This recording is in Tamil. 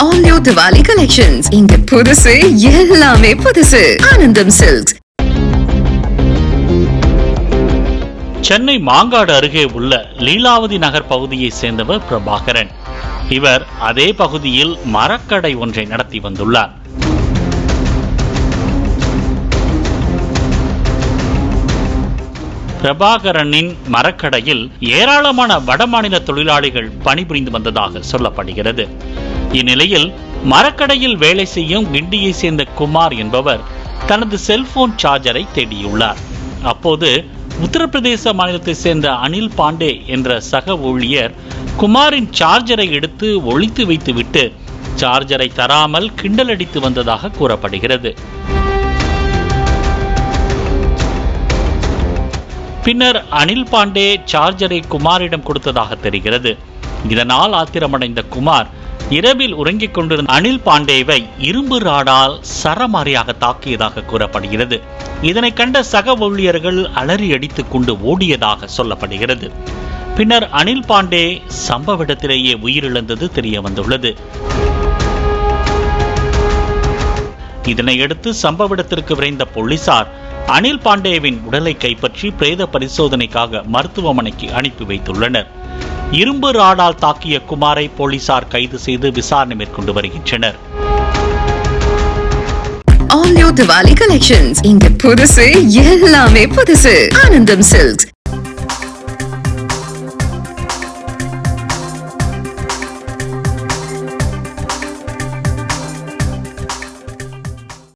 All new Diwali collections. இங்க புதுசு எல்லாமே புதுசு. ஆனந்தம் சில்க்ஸ். சென்னை மாங்காடு அருகே உள்ள லீலாவதி நகர் பகுதியை சேர்ந்தவர் பிரபாகரன். இவர் அதே பகுதியில் மரக்கடை ஒன்றை நடத்தி வந்துள்ளார். பிரபாகரனின் மரக்கடையில் ஏராளமான வடமாநில தொழிலாளிகள் பணிபுரிந்து வந்ததாக சொல்லப்படுகிறது. இந்நிலையில் மரக்கடையில் வேலை செய்யும் கிண்டியை சேர்ந்த குமார் என்பவர் தனது செல்போன் சார்ஜரை தேடியுள்ளார். அப்போது உத்தரப்பிரதேச மாநிலத்தை சேர்ந்த அனில் பாண்டே என்ற சக ஊழியர் குமாரின் சார்ஜரை எடுத்து ஒளித்து வைத்துவிட்டு சார்ஜரை தராமல் கிண்டலடித்து வந்ததாக கூறப்படுகிறது. பின்னர் அனில் பாண்டே சார்ஜரை குமாரிடம் கொடுத்ததாக தெரிகிறது. இதனால் ஆத்திரமடைந்த குமார் இரவில் உறங்கிக் கொண்டிருந்த அனில் பாண்டேவை இரும்பு ராடால் சரமாரியாக தாக்கியதாக கூறப்படுகிறது. இதனை கண்ட சக ஊழியர்கள் அலறி அடித்துக் கொண்டு ஓடியதாக சொல்லப்படுகிறது. பின்னர் அனில் பாண்டே சம்பவ இடத்திலேயே உயிரிழந்தது தெரிய வந்துள்ளது. இதனையடுத்து சம்பவ இடத்திற்கு விரைந்த போலீசார் அனில் பாண்டேவின் உடலை கைப்பற்றி பிரேத பரிசோதனைக்காக மருத்துவமனைக்கு அனுப்பி வைத்துள்ளனர். இரும்பு ராடால் தாக்கிய குமாரை போலீசார் கைது செய்து விசாரணை மேற்கொண்டு வருகின்றனர். All new Diwali collections. இங்க புதுசு எல்லாமே புதுசு. ஆனந்தம் சில்க்ஸ்.